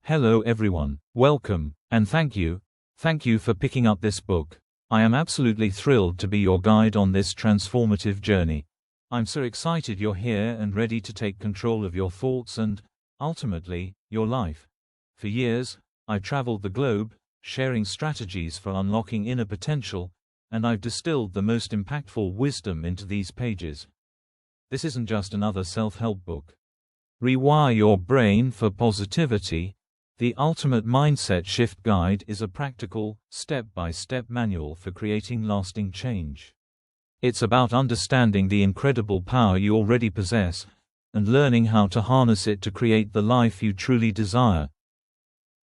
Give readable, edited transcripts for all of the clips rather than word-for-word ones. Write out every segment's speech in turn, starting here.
Hello everyone, welcome, and thank you for picking up this book. I am absolutely thrilled to be your guide on this transformative journey. I'm so excited you're here and ready to take control of your thoughts and, ultimately, your life. For years, I've traveled the globe, sharing strategies for unlocking inner potential, and I've distilled the most impactful wisdom into these pages. This isn't just another self-help book. Rewire Your Brain for Positivity, the ultimate mindset shift guide, is a practical, step-by-step manual for creating lasting change. It's about understanding the incredible power you already possess, and learning how to harness it to create the life you truly desire.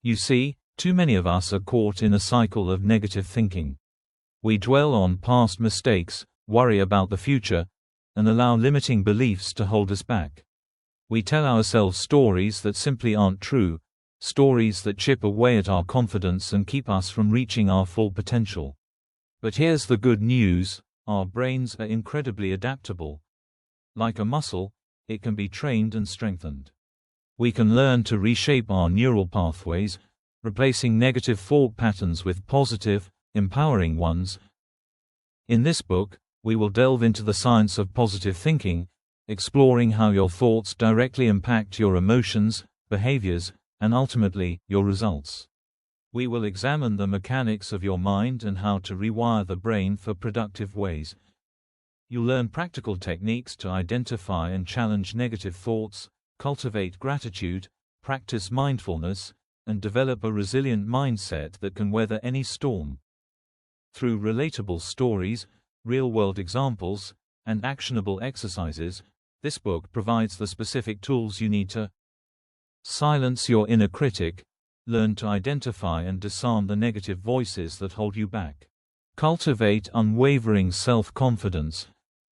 You see, too many of us are caught in a cycle of negative thinking. We dwell on past mistakes, worry about the future, and allow limiting beliefs to hold us back. We tell ourselves stories that simply aren't true, stories that chip away at our confidence and keep us from reaching our full potential. But here's the good news: our brains are incredibly adaptable. Like a muscle, it can be trained and strengthened. We can learn to reshape our neural pathways, replacing negative thought patterns with positive, empowering ones. In this book, we will delve into the science of positive thinking, exploring how your thoughts directly impact your emotions, behaviors, and ultimately, your results. We will examine the mechanics of your mind and how to rewire the brain for productive ways. You'll learn practical techniques to identify and challenge negative thoughts, cultivate gratitude, practice mindfulness, and develop a resilient mindset that can weather any storm. Through relatable stories, real-world examples, and actionable exercises, this book provides the specific tools you need to silence your inner critic, learn to identify and disarm the negative voices that hold you back, cultivate unwavering self-confidence,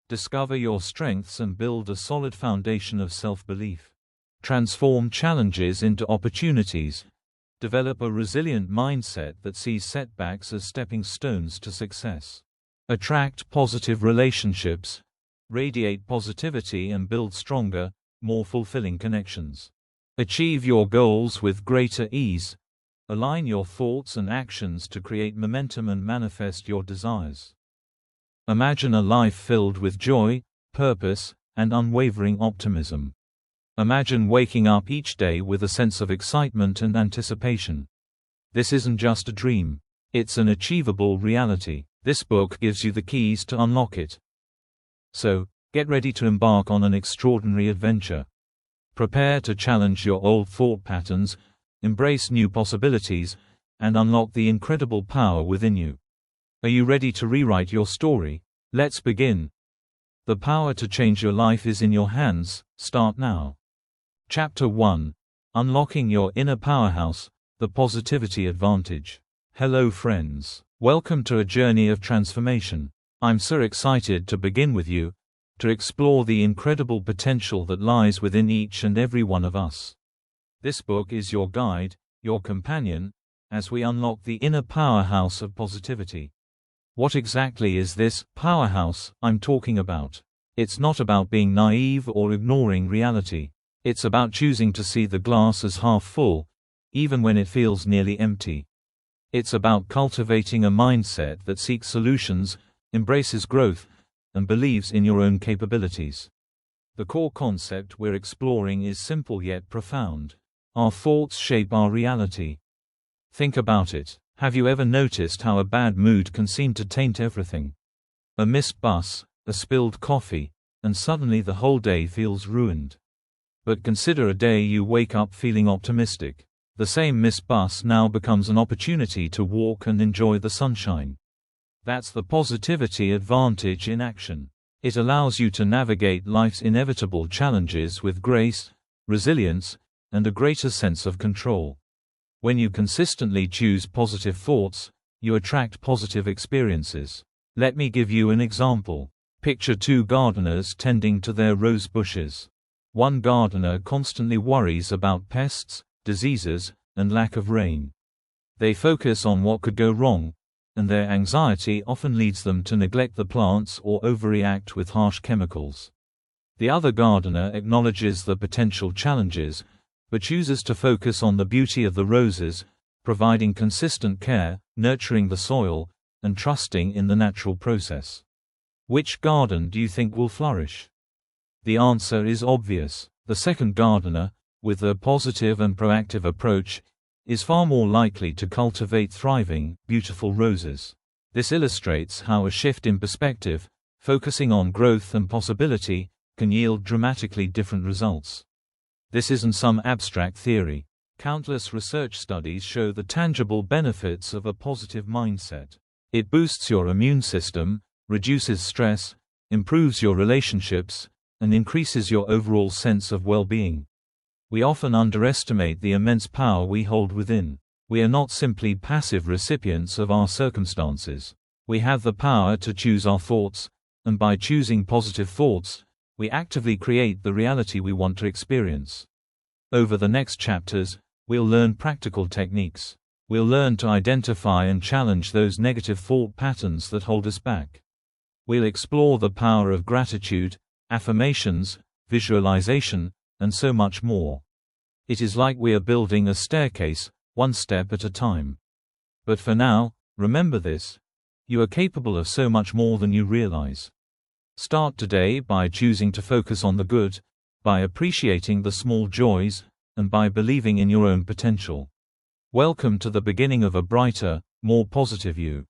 discover your strengths and build a solid foundation of self-belief, transform challenges into opportunities, develop a resilient mindset that sees setbacks as stepping stones to success, attract positive relationships, radiate positivity and build stronger, more fulfilling connections. Achieve your goals with greater ease. Align your thoughts and actions to create momentum and manifest your desires. Imagine a life filled with joy, purpose, and unwavering optimism. Imagine waking up each day with a sense of excitement and anticipation. This isn't just a dream. It's an achievable reality. This book gives you the keys to unlock it. So, get ready to embark on an extraordinary adventure. Prepare to challenge your old thought patterns, embrace new possibilities, and unlock the incredible power within you. Are you ready to rewrite your story? Let's begin. The power to change your life is in your hands. Start now. Chapter 1: Unlocking Your Inner Powerhouse, the Positivity Advantage. Hello friends. Welcome to a journey of transformation. I'm so excited to begin with you, to explore the incredible potential that lies within each and every one of us. This book is your guide, your companion, as we unlock the inner powerhouse of positivity. What exactly is this powerhouse I'm talking about? It's not about being naive or ignoring reality. It's about choosing to see the glass as half full, even when it feels nearly empty. It's about cultivating a mindset that seeks solutions, embraces growth, and believes in your own capabilities. The core concept we're exploring is simple yet profound. Our thoughts shape our reality. Think about it. Have you ever noticed how a bad mood can seem to taint everything? A missed bus, a spilled coffee, and suddenly the whole day feels ruined. But consider a day you wake up feeling optimistic. The same missed bus now becomes an opportunity to walk and enjoy the sunshine. That's the positivity advantage in action. It allows you to navigate life's inevitable challenges with grace, resilience, and a greater sense of control. When you consistently choose positive thoughts, you attract positive experiences. Let me give you an example. Picture two gardeners tending to their rose bushes. One gardener constantly worries about pests, diseases, and lack of rain. They focus on what could go wrong, and their anxiety often leads them to neglect the plants or overreact with harsh chemicals. The other gardener acknowledges the potential challenges, but chooses to focus on the beauty of the roses, providing consistent care, nurturing the soil, and trusting in the natural process. Which garden do you think will flourish? The answer is obvious. The second gardener, with a positive and proactive approach, is far more likely to cultivate thriving, beautiful roses. This illustrates how a shift in perspective, focusing on growth and possibility, can yield dramatically different results. This isn't some abstract theory. Countless research studies show the tangible benefits of a positive mindset. It boosts your immune system, reduces stress, improves your relationships, and increases your overall sense of well-being. We often underestimate the immense power we hold within. We are not simply passive recipients of our circumstances. We have the power to choose our thoughts, and by choosing positive thoughts, we actively create the reality we want to experience. Over the next chapters, we'll learn practical techniques. We'll learn to identify and challenge those negative thought patterns that hold us back. We'll explore the power of gratitude, affirmations, visualization, and so much more. It is like we are building a staircase, one step at a time. But for now, remember this: you are capable of so much more than you realize. Start today by choosing to focus on the good, by appreciating the small joys, and by believing in your own potential. Welcome to the beginning of a brighter, more positive you.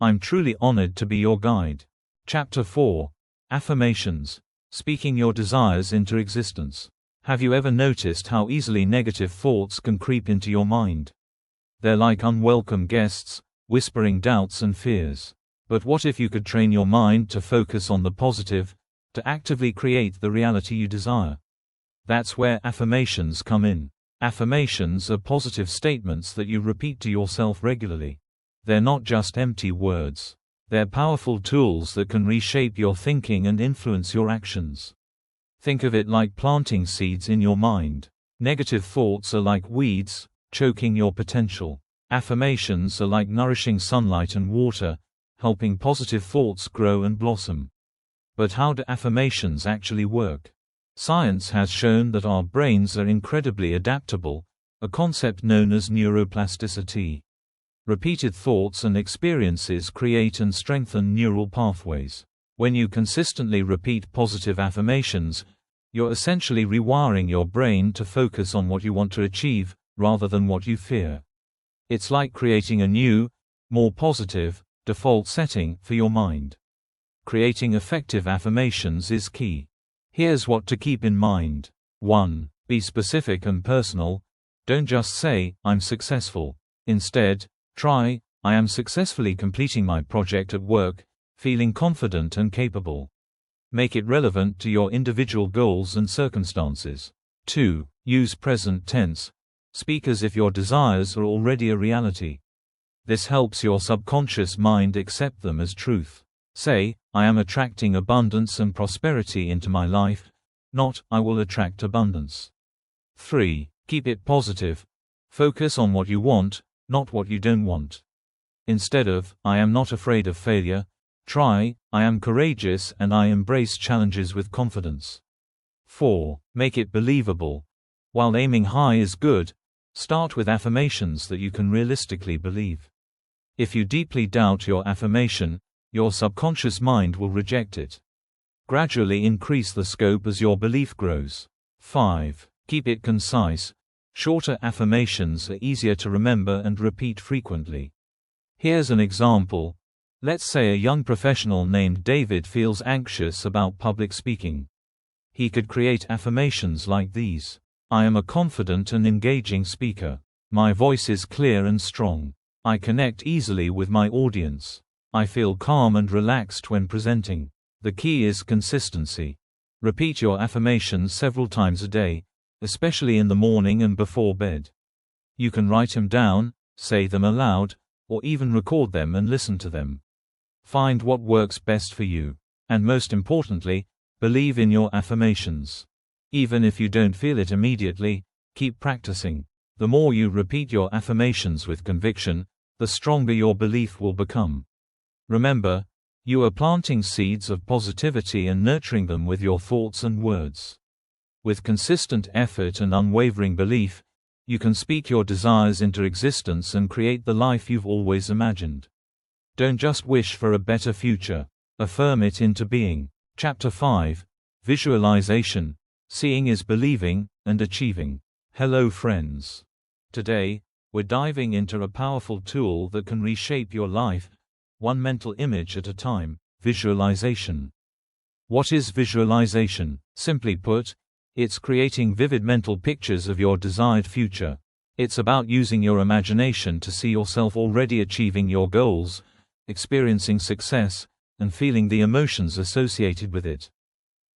I'm truly honored to be your guide. Chapter 4: Affirmations. Speaking your desires into existence. Have you ever noticed how easily negative thoughts can creep into your mind? They're like unwelcome guests, whispering doubts and fears. But what if you could train your mind to focus on the positive, to actively create the reality you desire? That's where affirmations come in. Affirmations are positive statements that you repeat to yourself regularly. They're not just empty words. They're powerful tools that can reshape your thinking and influence your actions. Think of it like planting seeds in your mind. Negative thoughts are like weeds, choking your potential. Affirmations are like nourishing sunlight and water, helping positive thoughts grow and blossom. But how do affirmations actually work? Science has shown that our brains are incredibly adaptable, a concept known as neuroplasticity. Repeated thoughts and experiences create and strengthen neural pathways. When you consistently repeat positive affirmations, you're essentially rewiring your brain to focus on what you want to achieve, rather than what you fear. It's like creating a new, more positive, default setting for your mind. Creating effective affirmations is key. Here's what to keep in mind. 1. Be specific and personal. Don't just say, "I'm successful." Instead, try, "I am successfully completing my project at work, feeling confident and capable." Make it relevant to your individual goals and circumstances. 2. Use present tense. Speak as if your desires are already a reality. This helps your subconscious mind accept them as truth. Say, "I am attracting abundance and prosperity into my life," not, "I will attract abundance." 3. Keep it positive. Focus on what you want, not what you don't want. Instead of, "I am not afraid of failure," try, "I am courageous and I embrace challenges with confidence." 4. Make it believable. While aiming high is good, start with affirmations that you can realistically believe. If you deeply doubt your affirmation, your subconscious mind will reject it. Gradually increase the scope as your belief grows. 5. Keep it concise. Shorter affirmations are easier to remember and repeat frequently. Here's an example. Let's say a young professional named David feels anxious about public speaking. He could create affirmations like these. "I am a confident and engaging speaker. My voice is clear and strong. I connect easily with my audience. I feel calm and relaxed when presenting." The key is consistency. Repeat your affirmations several times a day, especially in the morning and before bed. You can write them down, say them aloud, or even record them and listen to them. Find what works best for you. And most importantly, believe in your affirmations. Even if you don't feel it immediately, keep practicing. The more you repeat your affirmations with conviction, the stronger your belief will become. Remember, you are planting seeds of positivity and nurturing them with your thoughts and words. With consistent effort and unwavering belief, you can speak your desires into existence and create the life you've always imagined. Don't just wish for a better future. Affirm it into being. Chapter 5. Visualization. Seeing is believing, and achieving. Hello friends. Today, we're diving into a powerful tool that can reshape your life, one mental image at a time: visualization. What is visualization? Simply put, it's creating vivid mental pictures of your desired future. It's about using your imagination to see yourself already achieving your goals, experiencing success, and feeling the emotions associated with it.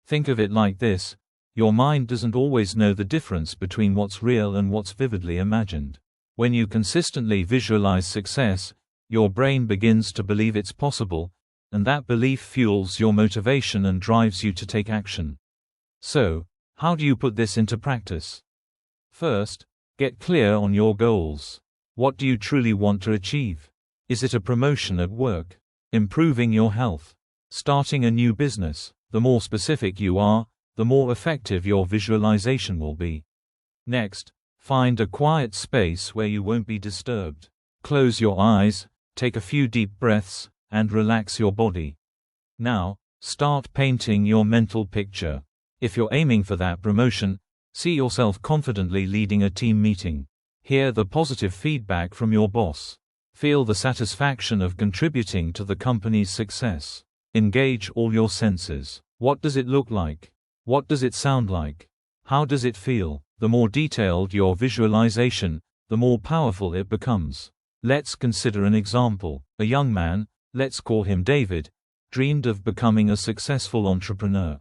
Think of it like this: your mind doesn't always know the difference between what's real and what's vividly imagined. When you consistently visualize success, your brain begins to believe it's possible, and that belief fuels your motivation and drives you to take action. So, how do you put this into practice? First, get clear on your goals. What do you truly want to achieve? Is it a promotion at work? Improving your health? Starting a new business? The more specific you are, the more effective your visualization will be. Next, find a quiet space where you won't be disturbed. Close your eyes, take a few deep breaths, and relax your body. Now, start painting your mental picture. If you're aiming for that promotion, see yourself confidently leading a team meeting. Hear the positive feedback from your boss. Feel the satisfaction of contributing to the company's success. Engage all your senses. What does it look like? What does it sound like? How does it feel? The more detailed your visualization, the more powerful it becomes. Let's consider an example. A young man, let's call him David, dreamed of becoming a successful entrepreneur.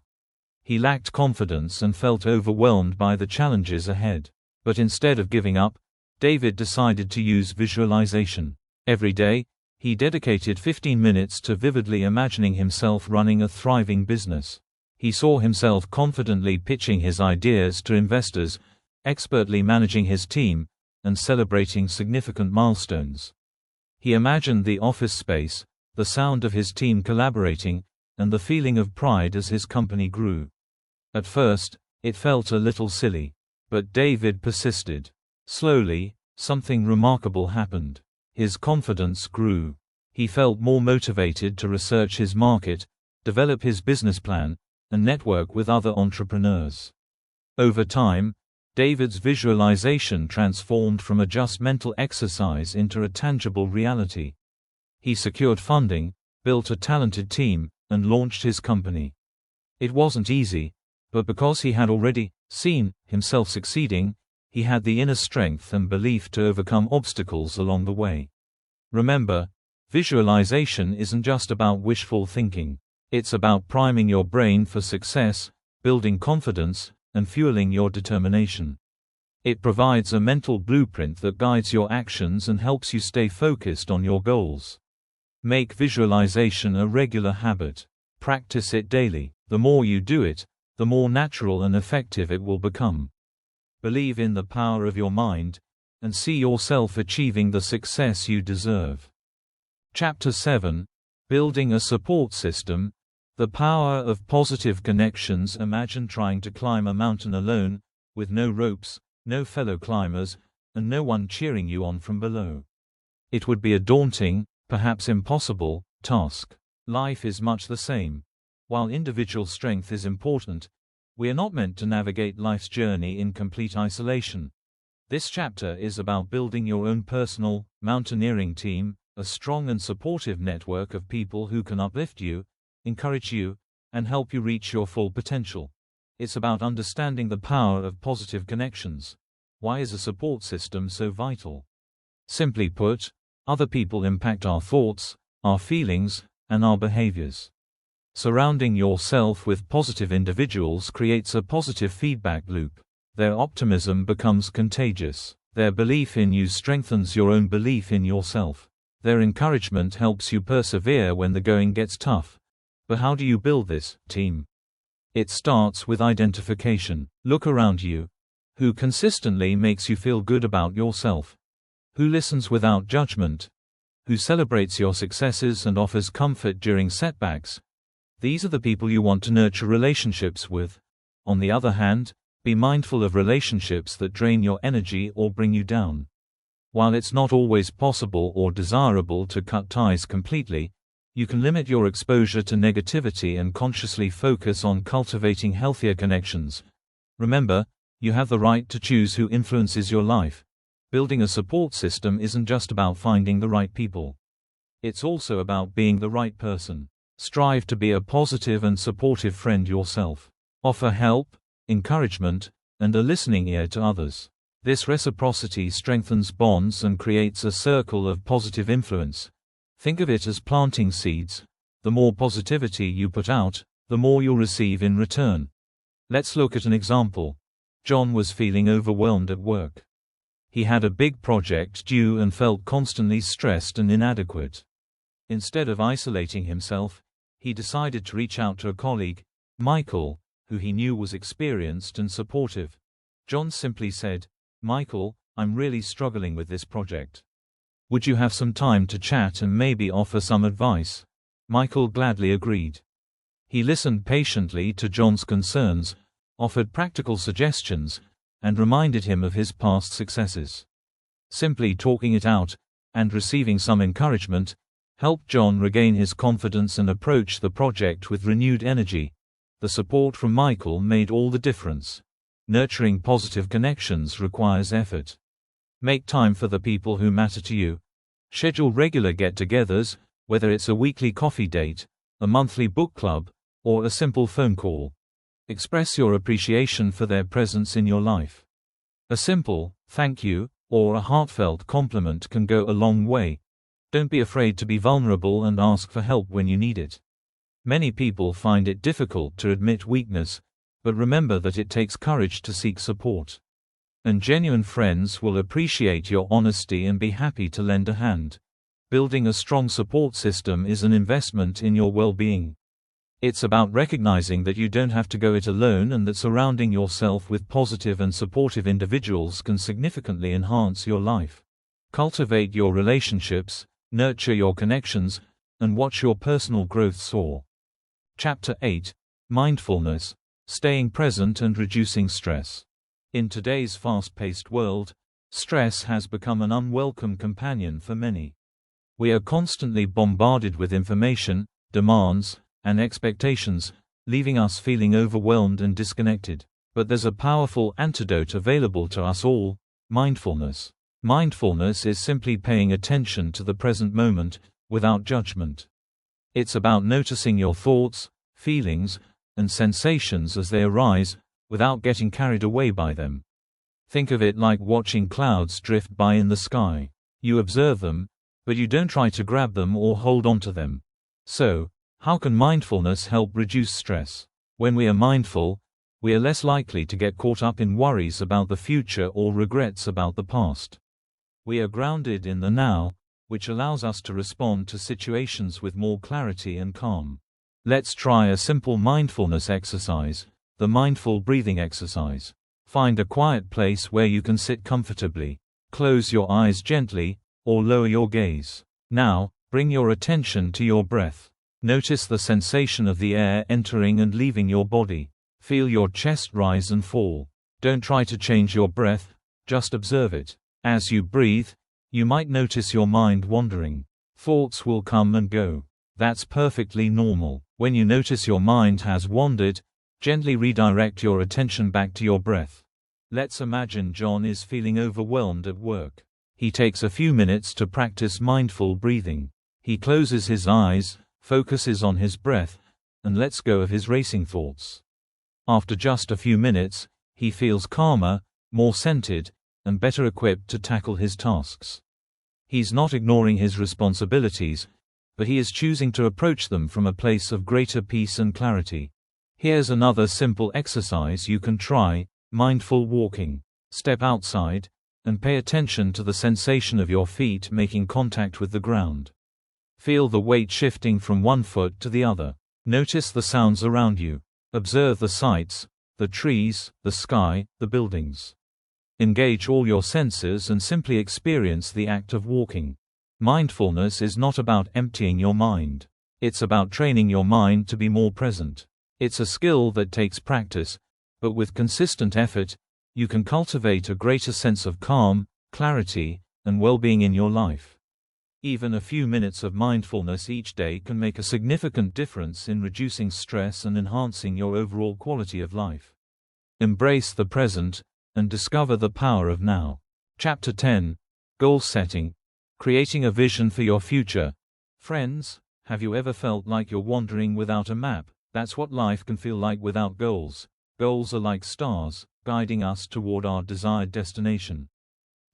He lacked confidence and felt overwhelmed by the challenges ahead. But instead of giving up, David decided to use visualization. Every day, he dedicated 15 minutes to vividly imagining himself running a thriving business. He saw himself confidently pitching his ideas to investors, expertly managing his team, and celebrating significant milestones. He imagined the office space, the sound of his team collaborating, and the feeling of pride as his company grew. At first, it felt a little silly, but David persisted. Slowly, something remarkable happened. His confidence grew. He felt more motivated to research his market, develop his business plan, and network with other entrepreneurs. Over time, David's visualization transformed from a just mental exercise into a tangible reality. He secured funding, built a talented team, and launched his company. It wasn't easy, but because he had already seen himself succeeding, he had the inner strength and belief to overcome obstacles along the way. Remember, visualization isn't just about wishful thinking. It's about priming your brain for success, building confidence, and fueling your determination. It provides a mental blueprint that guides your actions and helps you stay focused on your goals. Make visualization a regular habit. Practice it daily. The more you do it, the more natural and effective it will become. Believe in the power of your mind, and see yourself achieving the success you deserve. Chapter 7. Building a support system. The power of positive connections. Imagine trying to climb a mountain alone, with no ropes, no fellow climbers, and no one cheering you on from below. It would be a daunting, perhaps impossible, task. Life is much the same. While individual strength is important, we are not meant to navigate life's journey in complete isolation. This chapter is about building your own personal, mountaineering team, a strong and supportive network of people who can uplift you, encourage you, and help you reach your full potential. It's about understanding the power of positive connections. Why is a support system so vital? Simply put, other people impact our thoughts, our feelings, and our behaviors. Surrounding yourself with positive individuals creates a positive feedback loop. Their optimism becomes contagious. Their belief in you strengthens your own belief in yourself. Their encouragement helps you persevere when the going gets tough. But how do you build this team? It starts with identification. Look around you. Who consistently makes you feel good about yourself? Who listens without judgment? Who celebrates your successes and offers comfort during setbacks? These are the people you want to nurture relationships with. On the other hand, Be mindful of relationships that drain your energy or bring you down. While it's not always possible or desirable to cut ties completely, you can limit your exposure to negativity and consciously focus on cultivating healthier connections. Remember, you have the right to choose who influences your life. Building a support system isn't just about finding the right people. It's also about being the right person. Strive to be a positive and supportive friend yourself. Offer help, encouragement, and a listening ear to others. This reciprocity strengthens bonds and creates a circle of positive influence. Think of it as planting seeds. The more positivity you put out, the more you'll receive in return. Let's look at an example. John was feeling overwhelmed at work. He had a big project due and felt constantly stressed and inadequate. Instead of isolating himself, he decided to reach out to a colleague, Michael, who he knew was experienced and supportive. John simply said, "Michael, I'm really struggling with this project. Would you have some time to chat and maybe offer some advice?" Michael gladly agreed. He listened patiently to John's concerns, offered practical suggestions, and reminded him of his past successes. Simply talking it out, and receiving some encouragement, helped John regain his confidence and approach the project with renewed energy. The support from Michael made all the difference. Nurturing positive connections requires effort. Make time for the people who matter to you. Schedule regular get-togethers, whether it's a weekly coffee date, a monthly book club, or a simple phone call. Express your appreciation for their presence in your life. A simple "thank you" or a heartfelt compliment can go a long way. Don't be afraid to be vulnerable and ask for help when you need it. Many people find it difficult to admit weakness, but remember that it takes courage to seek support. And genuine friends will appreciate your honesty and be happy to lend a hand. Building a strong support system is an investment in your well-being. It's about recognizing that you don't have to go it alone and that surrounding yourself with positive and supportive individuals can significantly enhance your life. Cultivate your relationships, nurture your connections, and watch your personal growth soar. Chapter 8: Mindfulness, Staying Present and Reducing Stress. In today's fast-paced world, stress has become an unwelcome companion for many. We are constantly bombarded with information, demands, and expectations, leaving us feeling overwhelmed and disconnected. But there's a powerful antidote available to us all: mindfulness. Mindfulness is simply paying attention to the present moment, without judgment. It's about noticing your thoughts, feelings, and sensations as they arise, without getting carried away by them. Think of it like watching clouds drift by in the sky. You observe them, but you don't try to grab them or hold on to them. So, how can mindfulness help reduce stress? When we are mindful, we are less likely to get caught up in worries about the future or regrets about the past. We are grounded in the now, which allows us to respond to situations with more clarity and calm. Let's try a simple mindfulness exercise, the mindful breathing exercise. Find a quiet place where you can sit comfortably. Close your eyes gently, or lower your gaze. Now, bring your attention to your breath. Notice the sensation of the air entering and leaving your body. Feel your chest rise and fall. Don't try to change your breath, just observe it. As you breathe, you might notice your mind wandering. Thoughts will come and go. That's perfectly normal. When you notice your mind has wandered, gently redirect your attention back to your breath. Let's imagine John is feeling overwhelmed at work. He takes a few minutes to practice mindful breathing. He closes his eyes, focuses on his breath, and lets go of his racing thoughts. After just a few minutes, he feels calmer, more centered, and better equipped to tackle his tasks. He's not ignoring his responsibilities, but he is choosing to approach them from a place of greater peace and clarity. Here's another simple exercise you can try: mindful walking. Step outside, and pay attention to the sensation of your feet making contact with the ground. Feel the weight shifting from one foot to the other. Notice the sounds around you. Observe the sights, the trees, the sky, the buildings. Engage all your senses and simply experience the act of walking. Mindfulness is not about emptying your mind. It's about training your mind to be more present. It's a skill that takes practice, But with consistent effort, you can cultivate a greater sense of calm, clarity, and well-being in your life. Even a few minutes of mindfulness each day can make a significant difference in reducing stress and enhancing your overall quality of life. Embrace the present and discover the power of now. Chapter 10: Goal Setting. Creating a vision for your future. Friends, have you ever felt like you're wandering without a map? That's what life can feel like without goals. Goals are like stars, guiding us toward our desired destination.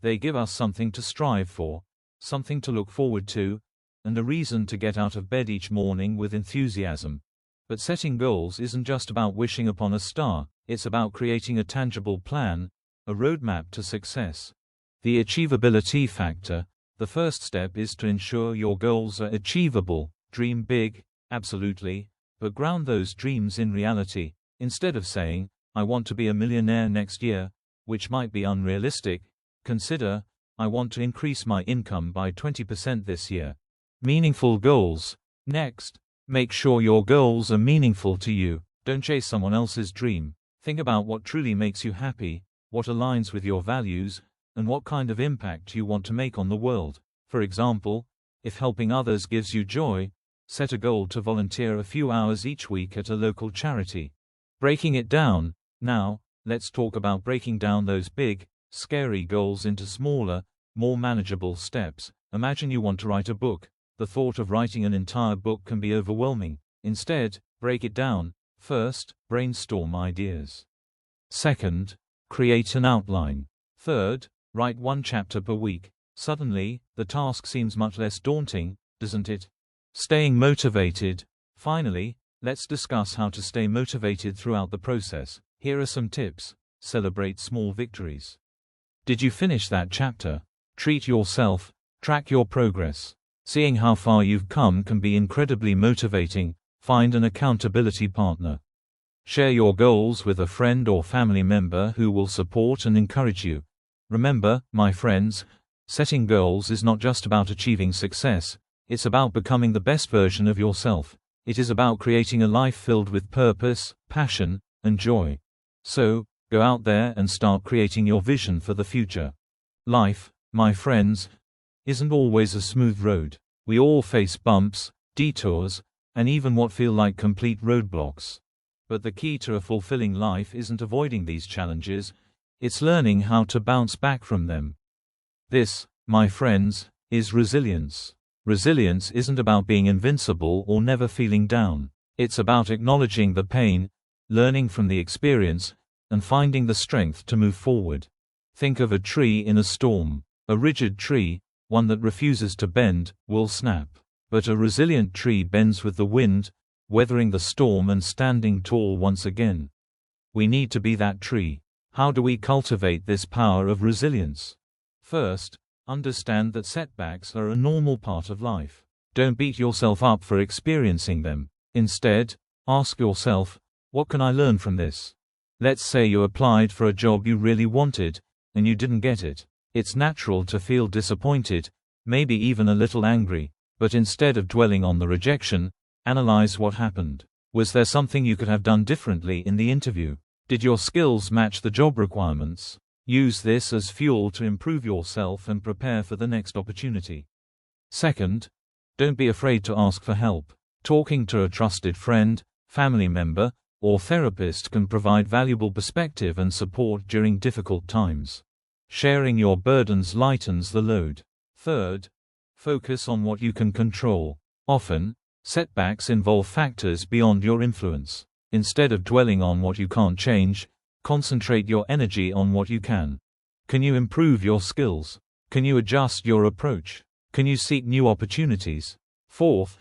They give us something to strive for, something to look forward to, and a reason to get out of bed each morning with enthusiasm. But setting goals isn't just about wishing upon a star, it's about creating a tangible plan, a roadmap to success. The achievability factor. The first step is to ensure your goals are achievable. Dream big, absolutely, but ground those dreams in reality. Instead of saying, "I want to be a millionaire next year," which might be unrealistic, consider, "I want to increase my income by 20% this year." Meaningful goals. Next, make sure your goals are meaningful to you. Don't chase someone else's dream. Think about what truly makes you happy, what aligns with your values, and what kind of impact you want to make on the world. For example, if helping others gives you joy, set a goal to volunteer a few hours each week at a local charity. Breaking it down. Now, let's talk about breaking down those big, scary goals into smaller, more manageable steps. Imagine you want to write a book. The thought of writing an entire book can be overwhelming. Instead, break it down. First, brainstorm ideas. Second, create an outline. Third, write one chapter per week. Suddenly, the task seems much less daunting, doesn't it? Staying motivated. Finally, let's discuss how to stay motivated throughout the process. Here are some tips. Celebrate small victories. Did you finish that chapter? Treat yourself. Track your progress. Seeing how far you've come can be incredibly motivating. Find an accountability partner. Share your goals with a friend or family member who will support and encourage you. Remember, my friends, setting goals is not just about achieving success, it's about becoming the best version of yourself. It is about creating a life filled with purpose, passion, and joy. So, go out there and start creating your vision for the future. Life, my friends, isn't always a smooth road. We all face bumps, detours, and even what feel like complete roadblocks. But the key to a fulfilling life isn't avoiding these challenges, it's learning how to bounce back from them. This, my friends, is resilience. Resilience isn't about being invincible or never feeling down. It's about acknowledging the pain, learning from the experience, and finding the strength to move forward. Think of a tree in a storm. A rigid tree, one that refuses to bend, will snap. But a resilient tree bends with the wind, weathering the storm and standing tall once again. We need to be that tree. How do we cultivate this power of resilience? First, understand that setbacks are a normal part of life. Don't beat yourself up for experiencing them. Instead, ask yourself, what can I learn from this? Let's say you applied for a job you really wanted, and you didn't get it. It's natural to feel disappointed, maybe even a little angry, but instead of dwelling on the rejection, analyze what happened. Was there something you could have done differently in the interview? Did your skills match the job requirements? Use this as fuel to improve yourself and prepare for the next opportunity. Second, don't be afraid to ask for help. Talking to a trusted friend, family member, or therapist can provide valuable perspective and support during difficult times. Sharing your burdens lightens the load. Third, focus on what you can control. Often, setbacks involve factors beyond your influence. Instead of dwelling on what you can't change, concentrate your energy on what you can. Can you improve your skills? Can you adjust your approach? Can you seek new opportunities? Fourth,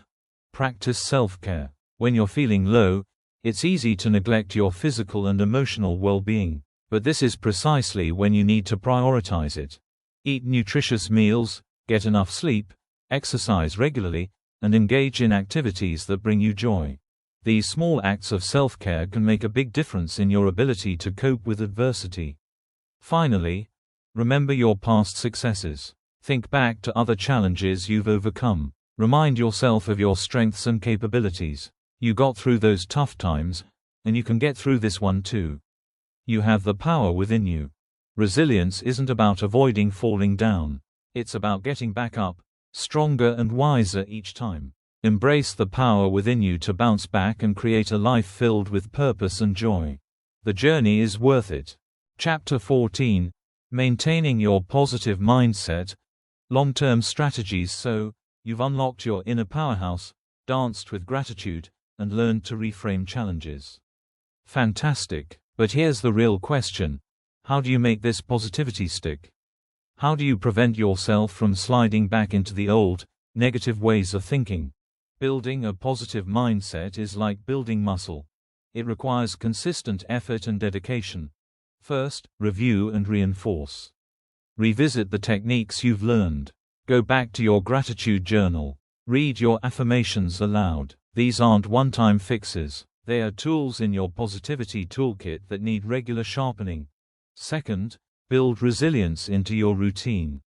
practice self-care. When you're feeling low, it's easy to neglect your physical and emotional well-being. But this is precisely when you need to prioritize it. Eat nutritious meals, get enough sleep, exercise regularly, and engage in activities that bring you joy. These small acts of self-care can make a big difference in your ability to cope with adversity. Finally, remember your past successes. Think back to other challenges you've overcome. Remind yourself of your strengths and capabilities. You got through those tough times, and you can get through this one too. You have the power within you. Resilience isn't about avoiding falling down. It's about getting back up, stronger and wiser each time. Embrace the power within you to bounce back and create a life filled with purpose and joy. The journey is worth it. Chapter 14: Maintaining Your Positive Mindset. Long-term strategies. So, you've unlocked your inner powerhouse, danced with gratitude, and learned to reframe challenges. Fantastic. But here's the real question. How do you make this positivity stick? How do you prevent yourself from sliding back into the old, negative ways of thinking? Building a positive mindset is like building muscle. It requires consistent effort and dedication. First, review and reinforce. Revisit the techniques you've learned. Go back to your gratitude journal. Read your affirmations aloud. These aren't one-time fixes. They are tools in your positivity toolkit that need regular sharpening. Second, build resilience into your routine.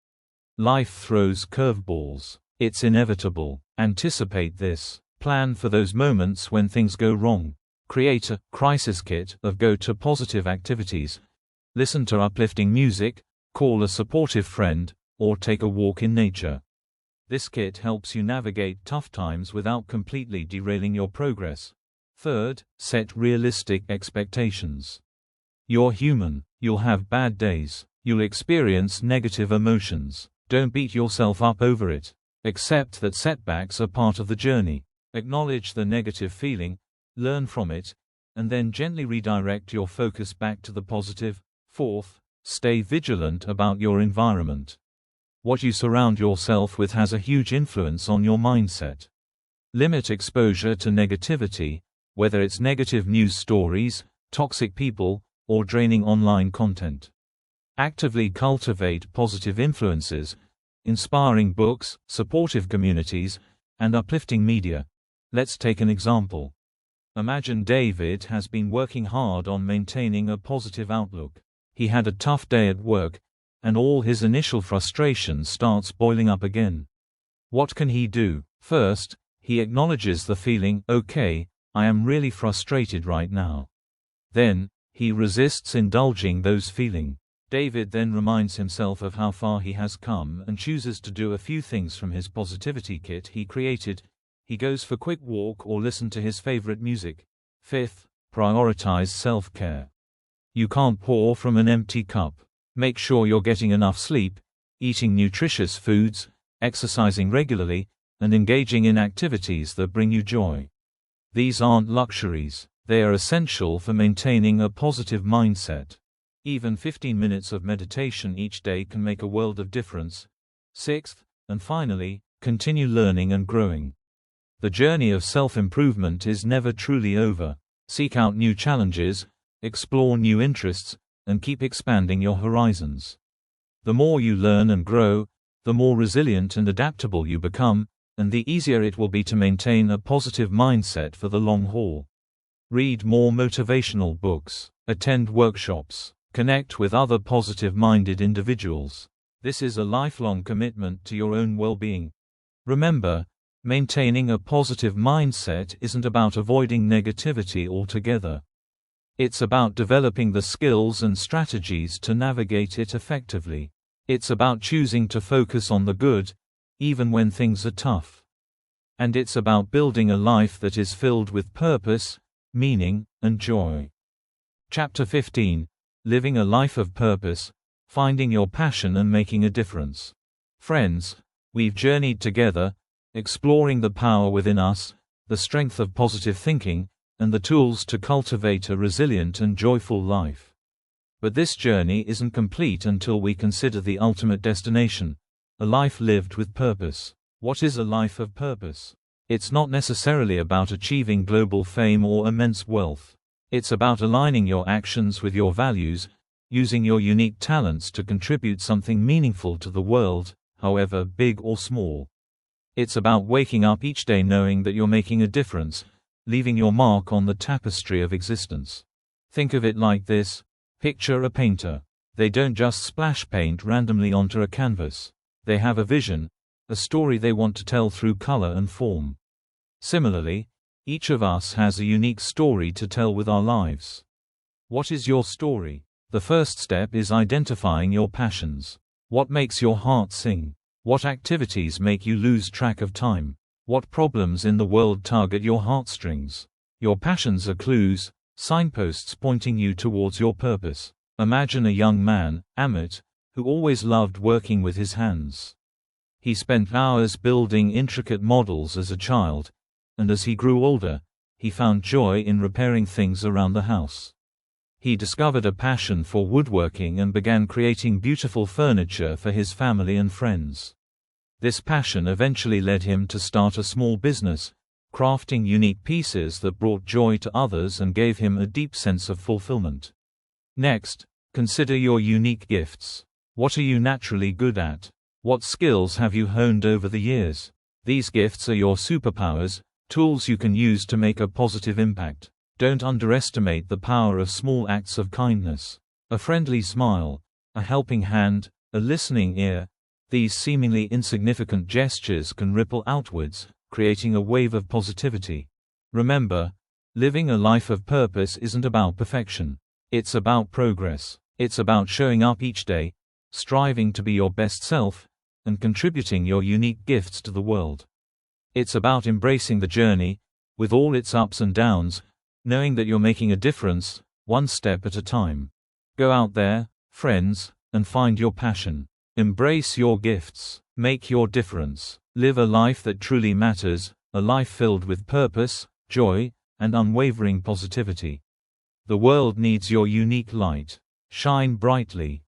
Life throws curveballs. It's inevitable. Anticipate this. Plan for those moments when things go wrong. Create a crisis kit of go-to-positive activities. Listen to uplifting music, call a supportive friend, or take a walk in nature. This kit helps you navigate tough times without completely derailing your progress. Third, set realistic expectations. You're human. You'll have bad days. You'll experience negative emotions. Don't beat yourself up over it. Accept that setbacks are part of the journey. Acknowledge the negative feeling, learn from it, and then gently redirect your focus back to the positive. Fourth, stay vigilant about your environment. What you surround yourself with has a huge influence on your mindset. Limit exposure to negativity, whether it's negative news stories, toxic people, or draining online content. Actively cultivate positive influences, inspiring books, supportive communities, and uplifting media. Let's take an example. Imagine David has been working hard on maintaining a positive outlook. He had a tough day at work, and all his initial frustration starts boiling up again. What can he do? First, he acknowledges the feeling, okay, I am really frustrated right now. Then, he resists indulging those feelings. David then reminds himself of how far he has come and chooses to do a few things from his positivity kit he created. He goes for a quick walk or listen to his favorite music. Fifth, prioritize self-care. You can't pour from an empty cup. Make sure you're getting enough sleep, eating nutritious foods, exercising regularly, and engaging in activities that bring you joy. These aren't luxuries. They are essential for maintaining a positive mindset. Even 15 minutes of meditation each day can make a world of difference. Sixth, and finally, continue learning and growing. The journey of self-improvement is never truly over. Seek out new challenges, explore new interests, and keep expanding your horizons. The more you learn and grow, the more resilient and adaptable you become, and the easier it will be to maintain a positive mindset for the long haul. Read more motivational books, attend workshops, connect with other positive-minded individuals. This is a lifelong commitment to your own well-being. Remember, maintaining a positive mindset isn't about avoiding negativity altogether. It's about developing the skills and strategies to navigate it effectively. It's about choosing to focus on the good, even when things are tough. And it's about building a life that is filled with purpose, meaning, and joy. Chapter 15: Living a Life of Purpose, Finding Your Passion and Making a Difference. Friends, we've journeyed together, exploring the power within us, the strength of positive thinking, and the tools to cultivate a resilient and joyful life. But this journey isn't complete until we consider the ultimate destination, a life lived with purpose. What is a life of purpose? It's not necessarily about achieving global fame or immense wealth. It's about aligning your actions with your values, using your unique talents to contribute something meaningful to the world, however big or small. It's about waking up each day knowing that you're making a difference, leaving your mark on the tapestry of existence. Think of it like this: picture a painter. They don't just splash paint randomly onto a canvas. They have a vision, a story they want to tell through color and form. Similarly, each of us has a unique story to tell with our lives. What is your story? The first step is identifying your passions. What makes your heart sing? What activities make you lose track of time? What problems in the world target your heartstrings? Your passions are clues, signposts pointing you towards your purpose. Imagine a young man, Amit, who always loved working with his hands. He spent hours building intricate models as a child, and as he grew older, he found joy in repairing things around the house. He discovered a passion for woodworking and began creating beautiful furniture for his family and friends. This passion eventually led him to start a small business, crafting unique pieces that brought joy to others and gave him a deep sense of fulfillment. Next, consider your unique gifts. What are you naturally good at? What skills have you honed over the years? These gifts are your superpowers, tools you can use to make a positive impact. Don't underestimate the power of small acts of kindness. A friendly smile, a helping hand, a listening ear. These seemingly insignificant gestures can ripple outwards, creating a wave of positivity. Remember, living a life of purpose isn't about perfection. It's about progress. It's about showing up each day, striving to be your best self, and contributing your unique gifts to the world. It's about embracing the journey, with all its ups and downs, knowing that you're making a difference, one step at a time. Go out there, friends, and find your passion. Embrace your gifts. Make your difference. Live a life that truly matters, a life filled with purpose, joy, and unwavering positivity. The world needs your unique light. Shine brightly.